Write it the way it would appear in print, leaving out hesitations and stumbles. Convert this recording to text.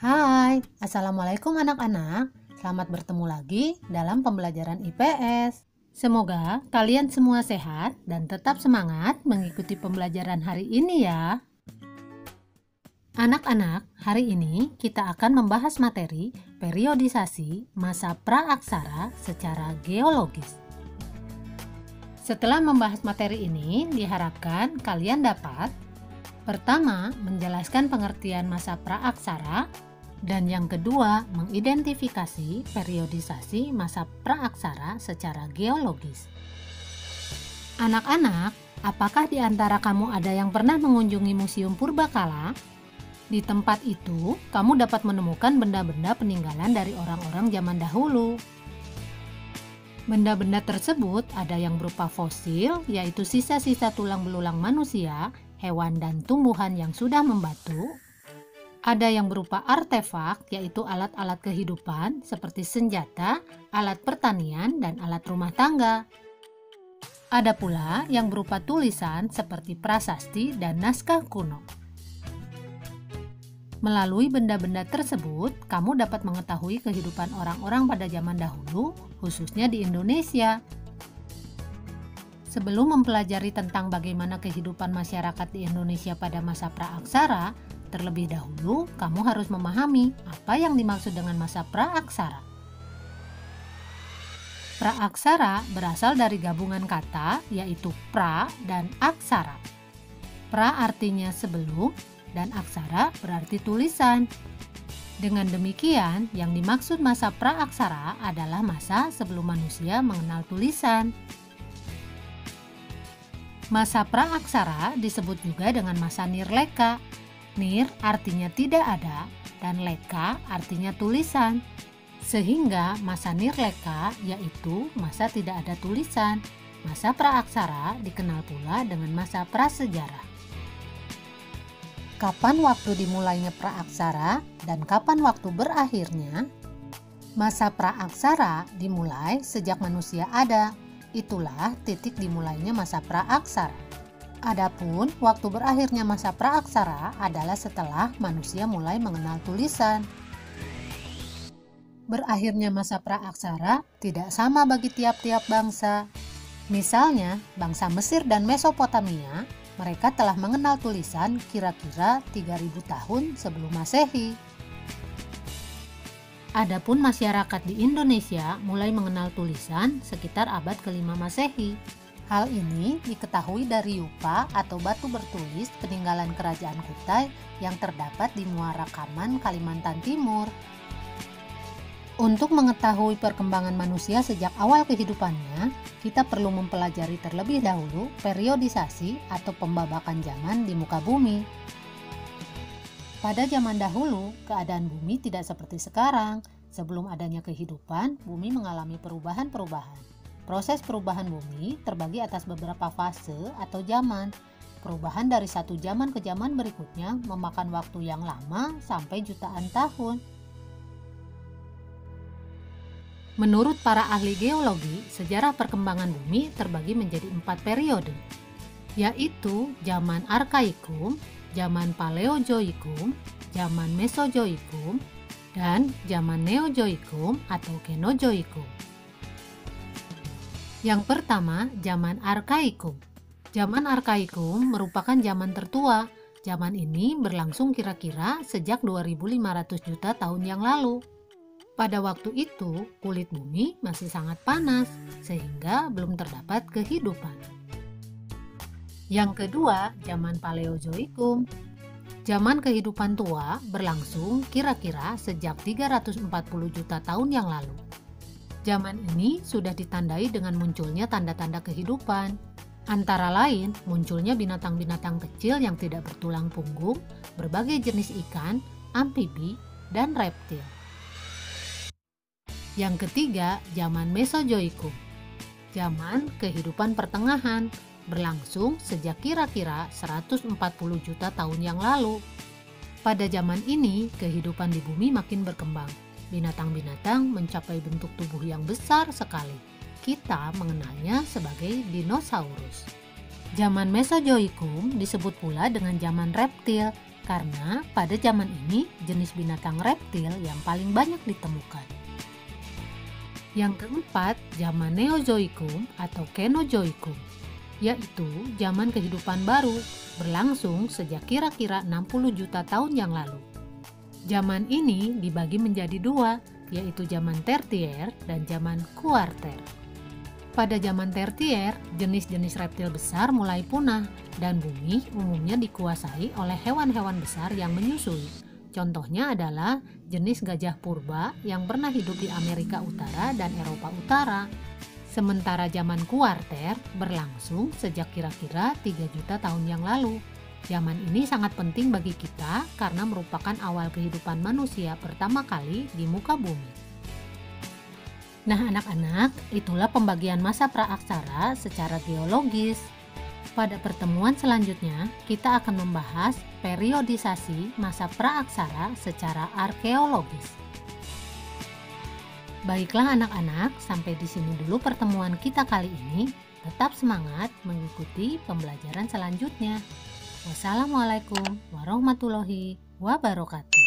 Hai, Assalamualaikum anak-anak. Selamat bertemu lagi dalam pembelajaran IPS. Semoga kalian semua sehat dan tetap semangat mengikuti pembelajaran hari ini ya. Anak-anak, hari ini kita akan membahas materi periodisasi masa praaksara secara geologis. Setelah membahas materi ini, diharapkan kalian dapat pertama, menjelaskan pengertian masa praaksara, dan yang kedua, mengidentifikasi periodisasi masa praaksara secara geologis. Anak-anak, apakah di antara kamu ada yang pernah mengunjungi Museum Purbakala? Di tempat itu, kamu dapat menemukan benda-benda peninggalan dari orang-orang zaman dahulu. Benda-benda tersebut ada yang berupa fosil, yaitu sisa-sisa tulang belulang manusia, hewan dan tumbuhan yang sudah membatu. Ada yang berupa artefak, yaitu alat-alat kehidupan seperti senjata, alat pertanian, dan alat rumah tangga. Ada pula yang berupa tulisan seperti prasasti dan naskah kuno. Melalui benda-benda tersebut, kamu dapat mengetahui kehidupan orang-orang pada zaman dahulu, khususnya di Indonesia. Sebelum mempelajari tentang bagaimana kehidupan masyarakat di Indonesia pada masa praaksara, terlebih dahulu kamu harus memahami apa yang dimaksud dengan masa praaksara. Praaksara berasal dari gabungan kata, yaitu pra dan aksara. Pra artinya sebelum, dan aksara berarti tulisan. Dengan demikian, yang dimaksud masa praaksara adalah masa sebelum manusia mengenal tulisan. Masa praaksara disebut juga dengan masa nirleka. Nir artinya tidak ada dan leka artinya tulisan. Sehingga masa nirleka yaitu masa tidak ada tulisan. Masa praaksara dikenal pula dengan masa prasejarah. Kapan waktu dimulainya praaksara dan kapan waktu berakhirnya? Masa praaksara dimulai sejak manusia ada. Itulah titik dimulainya masa praaksara. Adapun waktu berakhirnya masa praaksara adalah setelah manusia mulai mengenal tulisan. Berakhirnya masa praaksara tidak sama bagi tiap-tiap bangsa. Misalnya, bangsa Mesir dan Mesopotamia, mereka telah mengenal tulisan kira-kira 3000 tahun sebelum Masehi. Adapun masyarakat di Indonesia mulai mengenal tulisan sekitar abad ke-5 Masehi. Hal ini diketahui dari yupa atau batu bertulis peninggalan kerajaan Kutai yang terdapat di Muara Kaman, Kalimantan Timur. Untuk mengetahui perkembangan manusia sejak awal kehidupannya, kita perlu mempelajari terlebih dahulu periodisasi atau pembabakan zaman di muka bumi. Pada zaman dahulu, keadaan bumi tidak seperti sekarang. Sebelum adanya kehidupan, bumi mengalami perubahan-perubahan. Proses perubahan bumi terbagi atas beberapa fase atau zaman. Perubahan dari satu zaman ke zaman berikutnya memakan waktu yang lama sampai jutaan tahun. Menurut para ahli geologi, sejarah perkembangan bumi terbagi menjadi 4 periode, yaitu zaman Arkaikum, zaman Paleozoikum, zaman Mesozoikum, dan zaman Neozoikum atau Kenozoikum. Yang pertama, zaman Arkaikum. Zaman Arkaikum merupakan zaman tertua. Zaman ini berlangsung kira-kira sejak 2500 juta tahun yang lalu. Pada waktu itu, kulit bumi masih sangat panas, sehingga belum terdapat kehidupan. Yang kedua, zaman Paleozoikum. Zaman kehidupan tua berlangsung kira-kira sejak 340 juta tahun yang lalu. Zaman ini sudah ditandai dengan munculnya tanda-tanda kehidupan. Antara lain, munculnya binatang-binatang kecil yang tidak bertulang punggung, berbagai jenis ikan, amfibi, dan reptil. Yang ketiga, zaman Mesozoikum. Zaman kehidupan pertengahan berlangsung sejak kira-kira 140 juta tahun yang lalu. Pada zaman ini, kehidupan di bumi makin berkembang. Binatang-binatang mencapai bentuk tubuh yang besar sekali. Kita mengenalnya sebagai dinosaurus. Zaman Mesozoikum disebut pula dengan zaman reptil karena pada zaman ini jenis binatang reptil yang paling banyak ditemukan. Yang keempat, zaman Neozoikum atau Kenozoikum, yaitu zaman kehidupan baru, berlangsung sejak kira-kira 60 juta tahun yang lalu. Zaman ini dibagi menjadi dua, yaitu zaman Tertier dan zaman Kuarter. Pada zaman Tertier, jenis-jenis reptil besar mulai punah dan bumi umumnya dikuasai oleh hewan-hewan besar yang menyusui. Contohnya adalah jenis gajah purba yang pernah hidup di Amerika Utara dan Eropa Utara. Sementara zaman Kuarter berlangsung sejak kira-kira 3 juta tahun yang lalu. Zaman ini sangat penting bagi kita karena merupakan awal kehidupan manusia pertama kali di muka bumi. Nah anak-anak, itulah pembagian masa praaksara secara geologis. Pada pertemuan selanjutnya, kita akan membahas periodisasi masa praaksara secara arkeologis. Baiklah anak-anak, sampai di sini dulu pertemuan kita kali ini. Tetap semangat mengikuti pembelajaran selanjutnya. Wassalamualaikum warahmatullahi wabarakatuh.